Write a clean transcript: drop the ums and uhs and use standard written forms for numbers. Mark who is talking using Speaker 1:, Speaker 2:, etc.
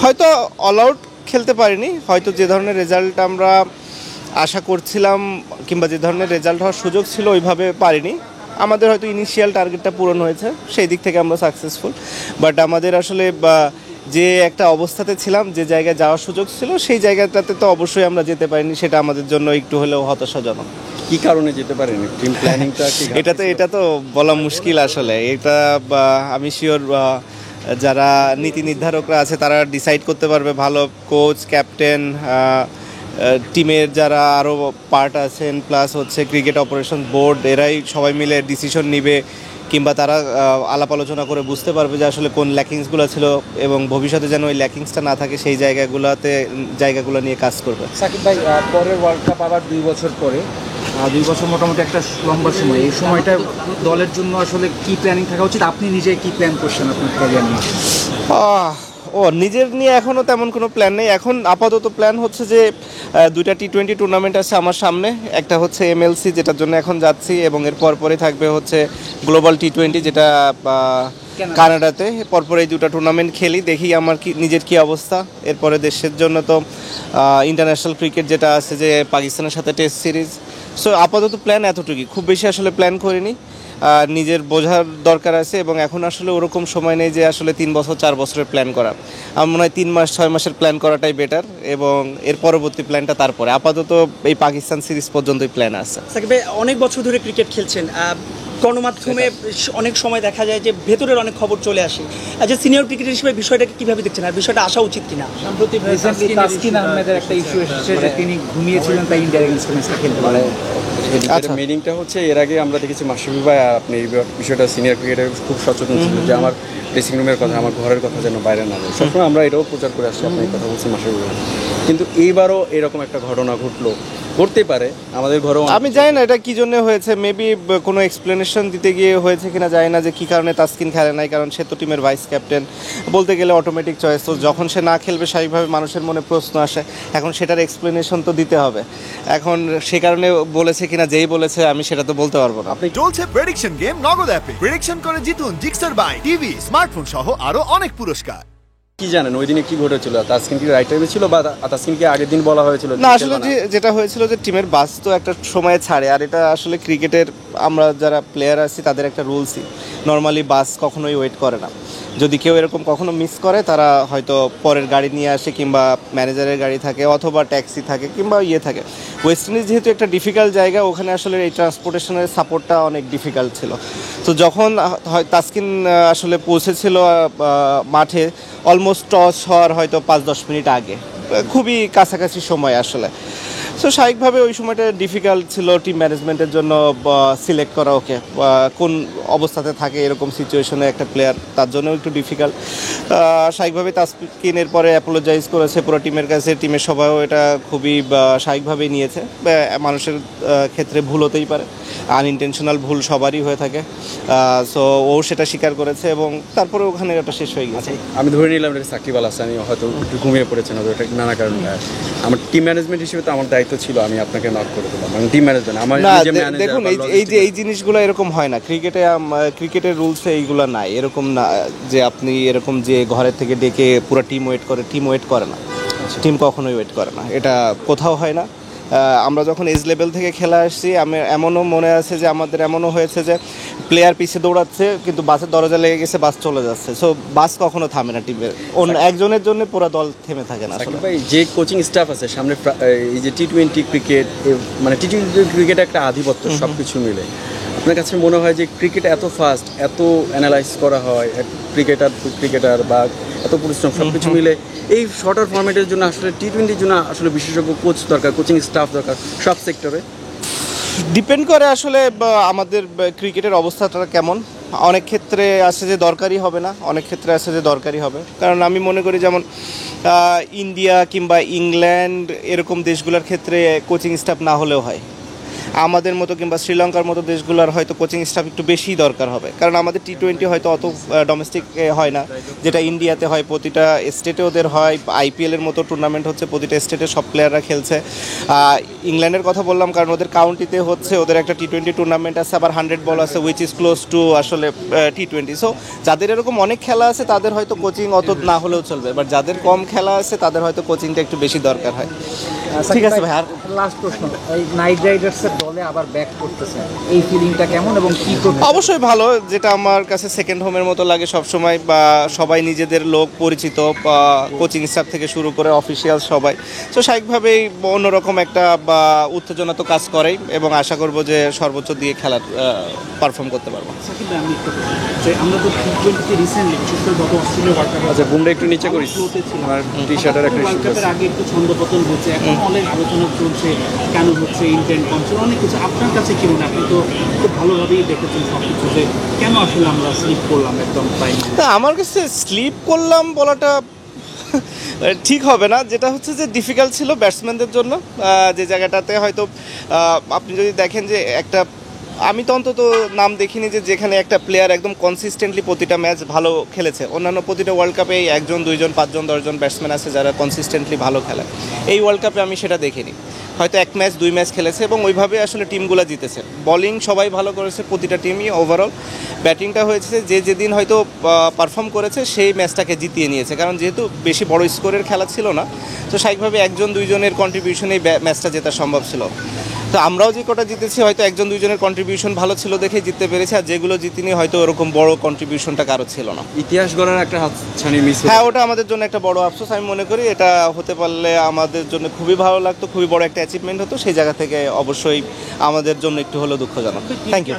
Speaker 1: হয়তো all out খেলতে পারিনি, হয়তো যে ধরনের রেজাল্ট আমরা আশা করছিলাম কিংবা যে ধরনের রেজাল্ট হওয়ার সুযোগ ছিল ওইভাবে পারিনি। আমাদের হয়তো ইনিশিয়াল টার্গেটটা পূরণ হয়েছে, সেই দিক থেকে আমরা সাকসেসফুল। বাট আমাদের আসলে যে একটা অবস্থাতে ছিলাম, যে জায়গায় যাওয়ার সুযোগ ছিল, সেই জায়গাটাতে তো অবশ্যই আমরা যেতে পারিনি, সেটা আমাদের জন্য একটু হলেও হতাশাজনক।
Speaker 2: কি কারণে যেতে পারেনি? টিম প্ল্যানিংটা কি?
Speaker 1: এটা তো বলা মুশকিল আসলে। এটা আমি শিওর যারা নীতি নির্ধারকরা আছে তারা ডিসাইড করতে পারবে। ভালো কোচ, ক্যাপ্টেন, টিমের যারা আরও পার্ট আছেন, প্লাস হচ্ছে ক্রিকেট অপারেশন বোর্ড, এরাই সবাই মিলে ডিসিশন নিবে, কিংবা তারা আলাপ আলোচনা করে বুঝতে পারবে যে আসলে কোন ল্যাকিংসগুলো ছিল এবং ভবিষ্যতে যেন ওই ল্যাকিংসটা না থাকে সেই জায়গাগুলো নিয়ে কাজ করবে।
Speaker 3: সাকিব ভাই, পরের ওয়ার্ল্ড কাপ আবার 2 বছর পরে, 2 বছর মোটামুটি একটা লম্বা সময়। এই সময়টা দলের জন্য আসলে কি প্ল্যানিং থাকা উচিত? আপনি নিজে কি প্ল্যান করছেন আপনার ক্যারিয়ার নিয়ে?
Speaker 1: নিজের নিয়ে এখনও তেমন কোনো প্ল্যান নেই। এখন আপাতত প্ল্যান হচ্ছে যে 2টা টি-20 টুর্নামেন্ট আছে আমার সামনে। একটা হচ্ছে এমএলসি, যেটার জন্য এখন যাচ্ছি, এবং এর পরে থাকবে হচ্ছে গ্লোবাল টি-20, যেটা কানাডাতে। পরপর এই 2টা টুর্নামেন্ট খেলি, দেখি আমার নিজের কী অবস্থা। এরপরে দেশের জন্য তো ইন্টারন্যাশনাল ক্রিকেট যেটা আছে, যে পাকিস্তানের সাথে টেস্ট সিরিজ। সো আপাতত প্ল্যান এতটুকুই, খুব বেশি আসলে প্ল্যান করিনি। নিজের বোঝার দরকার আছে, এবং এখন আসলে ওরকম সময় নেই যে আসলে 3 বছর 4 বছরের প্ল্যান করা। আমার মনে হয় 3 মাস 6 মাসের প্ল্যান করাটাই বেটার, এবং এর পরবর্তী প্ল্যানটা তারপরে। আপাতত এই পাকিস্তান সিরিজ পর্যন্তই প্ল্যান আছে।
Speaker 4: সাকিব ভাই, অনেক বছর ধরে ক্রিকেট খেলছেন, গণমাধ্যমে অনেক সময় দেখা যায় যে ভেতরের অনেক খবর চলে আসে। যে সিনিয়র ক্রিকেটার হিসেবে বিষয়টাকে কীভাবে দেখছেন, আর বিষয়টা আসা উচিত কিনা?
Speaker 3: সম্প্রতি তাসকিন আহমেদের একটা ইস্যু এসেছে যে তিনি ঘুমিয়েছিলেন, তাই ইন্ডিয়ার এগেইনস্টে ম্যাচটা খেলতে পারেন।
Speaker 2: মিনিংটা হচ্ছে, এর আগে আমরা দেখেছি মাশরাফি ভাই আপনি এই বিষয়টা সিনিয়র ক্রিকেটার খুব সচেতন ছিল যে আমার ড্রেসিং রুমের কথা, আমার ঘরের কথা যেন বাইরে না যায়। সবসময় আমরা এটাও প্রচার করে আসছি, আপনি এই কথা বলছেন মাশরাফি ভাই। কিন্তু এইবারও এরকম একটা ঘটনা ঘটলো, করতে পারে আমাদের ঘরেও।
Speaker 1: আমি জানি না এটা কি জন্য হয়েছে, মেবি কোনো এক্সপ্লেনেশন দিতে গিয়ে হয়েছে কিনা জানি না, যে কী কারণে তাসকিন খেলে নাই। কারণ সে তো টিমের ভাইস ক্যাপ্টেন, বলতে গেলে অটোমেটিক চয়েস। তো যখন সে না খেলবে, স্বাভাবিকভাবে মানুষের মনে প্রশ্ন আসে। এখন সেটার এক্সপ্লেনেশন তো দিতে হবে। এখন সে কারণে বলেছে কিনা, যেই বলেছে, আমি সেটা তো বলতে পারবো না।
Speaker 5: চলছে প্রেডিকশন গেম নগদ অ্যাপে। প্রেডিকশন করে জিতুন জিক্সার বাইক, টিভি, স্মার্টফোন সহ আরো অনেক পুরস্কার।
Speaker 2: কি জানেন ওই দিনে কি ঘটেছিল? তাসকিন কি রাইট টাইমে ছিল, বা তাসকিনকে আগের দিন বলা হয়েছিল?
Speaker 1: না, আসলে যেটা হয়েছিল যে টিমের বাস তো একটা সময়ে ছাড়ে, আর এটা আসলে ক্রিকেটের আমরা যারা প্লেয়ার আছি তাদের একটা রুলসই। নর্মালি বাস কখনোই ওয়েট করে না। যদি কেউ এরকম কখনো মিস করে, তারা হয়তো পরের গাড়ি নিয়ে আসে, কিংবা ম্যানেজারের গাড়ি থাকে, অথবা ট্যাক্সি থাকে, কিংবা থাকে। ওয়েস্ট ইন্ডিজ যেহেতু একটা ডিফিকাল্ট জায়গা, ওখানে আসলে এই ট্রান্সপোর্টেশনের সাপোর্টটা অনেক ডিফিকাল্ট ছিল। তো যখন তাসকিন আসলে পৌঁছেছিল মাঠে, অলমোস্ট টস হওয়ার হয়তো 5-10 মিনিট আগে, খুবই কাছাকাছি সময় আসলে। সো স্বাভাবিকভাবে ওই সময়টা ডিফিকাল্ট ছিল টিম ম্যানেজমেন্টের জন্য সিলেক্ট করা ওকে, কোন অবস্থাতে থাকে এরকম সিচুয়েশনে একটা প্লেয়ার, তার জন্য একটু ডিফিকাল্ট। স্বাভাবিকভাবে তাসকিনের পরে অ্যাপোলোজাইজ করেছে পুরো টিমের কাছে, টিমের সবাইও এটা খুবই স্বাভাবিকভাবেই নিয়েছে। মানুষের ক্ষেত্রে ভুল হতেই পারে, আনইনটেনশনাল ভুল সবারই হয়ে থাকে। সো ও সেটা স্বীকার করেছে, এবং তারপরে ওখানে ওটা শেষ হয়ে গেছে।
Speaker 2: আমি ধরে নিলাম এটা সাকিব আল হাসানি হয়তো একটু ঘুমিয়ে পড়েছেন, হয়তো এটা নানা কারণে। আমার টিম ম্যানেজমেন্ট হিসেবে তো আমার দায়িত্ব ছিল, আমি আপনাকে নক করে দিলাম। মানে টিম ম্যানেজমেন্ট আমার
Speaker 1: দেখুন, এই জিনিসগুলো এরকম হয় না ক্রিকেটের রুলসে, এইগুলো নাই। এরকম না যে আপনি এরকম যে ঘরের থেকে ডেকে পুরো টিম ওয়েট করে না। টিম কখনোই ওয়েট করে না, এটা কোথাও হয় না। আমরা যখন এজ লেভেল থেকে খেলা আসছি, এমনও মনে আছে যে আমাদের এমনও হয়েছে যে প্লেয়ার পিছিয়ে দৌড়াচ্ছে, কিন্তু বাসের দরজা লেগে গেছে, বাস চলে যাচ্ছে। সো বাস কখনো থামে না টিমের, একজনের জন্য পুরো দল থেমে থাকে না।
Speaker 2: সাকিব ভাই, যে কোচিং স্টাফ আছে সামনে, এই যে টি-20 ক্রিকেট, মানে টি-20 ক্রিকেট একটা আধিপত্য সব কিছু মিলে, আপনার কাছে মনে হয় যে ক্রিকেট এত ফাস্ট, এত অ্যানালাইজ করা হয়, ক্রিকেটার বা এত পরিশ্রম সব কিছু মিলে এই শর্টার ফরম্যাটের জন্য আসলে টি-20-র জন্য আসলে বিশেষজ্ঞ কোচ দরকার, কোচিং স্টাফ দরকার সব সেক্টরে?
Speaker 1: ডিপেন্ড করে আসলে আমাদের ক্রিকেটের অবস্থাটা কেমন। অনেক ক্ষেত্রে আছে যে দরকারই হবে না, অনেক ক্ষেত্রে আছে যে দরকারই হবে। কারণ আমি মনে করি যেমন ইন্ডিয়া কিংবা ইংল্যান্ড এরকম দেশগুলোর ক্ষেত্রে কোচিং স্টাফ না হলেও হয়। আমাদের মতো কিংবা শ্রীলঙ্কার মতো দেশগুলোর হয়তো কোচিং স্টাফ একটু বেশি দরকার হবে, কারণ আমাদের T20 হয়তো অত ডোমেস্টিক হয় না, যেটা ইন্ডিয়াতে হয়, প্রতিটা স্টেটে ওদের হয়। IPL-এর মতো টুর্নামেন্ট হচ্ছে, প্রতিটা স্টেটে সব প্লেয়াররা খেলছে। ইংল্যান্ডের কথা বললাম কারণ ওদের কাউন্টিতে হচ্ছে, ওদের একটা T20 টুর্নামেন্ট আছে, আবার 100 বল আছে, উইচ ইজ ক্লোজ টু আসলে T20। সো যাদের এরকম অনেক খেলা আছে তাদের হয়তো কোচিং অত না হলেও চলবে, বাট যাদের কম খেলা আছে তাদের হয়তো কোচিংটা একটু বেশি দরকার হয়। ঠিক আছে ভাই, আর
Speaker 3: লাস্ট প্রশ্ন, এই নাইট রাইডার্সের দলে আবার ব্যাক করতেছে, এই ফিলিংটা কেমন এবং কি করতে?
Speaker 1: অবশ্যই ভালো, যেটা আমার কাছে সেকেন্ড হোমের মতো লাগে সবসময়, বা সবাই নিজেদের লোক পরিচিত, বা কোচিং স্টাফ থেকে শুরু করে অফিসিয়াল সবাই। তো স্বাভাবিকভাবেই অন্যরকম একটা বা উত্তেজনা তো কাজ করেই, এবং আশা করব যে সর্বোচ্চ দিয়ে খেলার পারফর্ম করতে পারবো।
Speaker 3: সাকিব ভাই, আমি একটু যে আমরা তো T20-তে রিসেন্টলি, বিশেষ করে গত অস্ট্রেলিয়া ওয়ার্ল্ড কাপে
Speaker 2: আচ্ছা, বুমরা একটু নিচে করিস, আমার টি-শার্টের একটা
Speaker 3: ওয়ার্ল্ড
Speaker 2: issue
Speaker 3: কাপের
Speaker 2: আছে।
Speaker 3: আগে একটু ছন্দপতন হচ্ছে, এখন অনেক আলোচনা চলছে কেন হচ্ছে, ইন্টেন্ট কন্ট্রোল, অনেক কিছু। আপনার কাছে কি মনে হয়? আপনি তো খুব ভালোভাবেই দেখেছেন সব কিছু, যে কেন আসলে আমরা স্লিপ করলাম একদম টাইম?
Speaker 1: না, আমার কাছে স্লিপ করলাম বলাটা ঠিক হবে না। যেটা হচ্ছে যে ডিফিকাল্ট ছিল ব্যাটসম্যানদের জন্য, যে জায়গাটাতে হয়তো আপনি যদি দেখেন যে একটা, আমি তো অন্তত নাম দেখিনি যে যেখানে একটা প্লেয়ার একদম কনসিস্টেন্টলি প্রতিটা ম্যাচ ভালো খেলেছে। অন্যান্য প্রতিটা ওয়ার্ল্ড কাপে 1 জন 2 জন 5 জন 10 জন ব্যাটসম্যান আছে যারা কনসিস্টেন্টলি ভালো খেলে। এই ওয়ার্ল্ড কাপে আমি সেটা দেখিনি, হয়তো 1 ম্যাচ 2 ম্যাচ খেলেছে এবং ওইভাবে আসলে টিমগুলো জিতেছে। বোলিং সবাই ভালো করেছে, প্রতিটা টিমই ওভারঅল। ব্যাটিংটা হয়েছে যে যেদিন হয়তো পারফর্ম করেছে সেই ম্যাচটাকে জিতিয়ে নিয়েছে, কারণ যেহেতু বেশি বড় স্কোরের খেলা ছিল না, তো স্বাভাবিকভাবে 1 জন 2 জনের কন্ট্রিবিউশনেই ম্যাচটা জেতা সম্ভব ছিল। তো আমরাও যে কটা জিতেছি হয়তো 1 জন 2 জনের কন্ট্রিবিউশন ভালো ছিল দেখে জিততে পেরেছে, আর যেগুলো জিতিনি হয়তো ওরকম বড় কন্ট্রিবিউশনটা কারো ছিল না।
Speaker 2: ইতিহাস গড়ার একটা হাতছানি মিস
Speaker 1: হ্যাঁ, ওটা আমাদের জন্য একটা বড় আফসোস। আমি মনে করি এটা হতে পারলে আমাদের জন্য খুবই ভালো লাগতো, খুবই বড় একটা অ্যাচিভমেন্ট হতো। সেই জায়গা থেকে অবশ্যই আমাদের জন্য একটু হলেও দুঃখজনক। Thank you.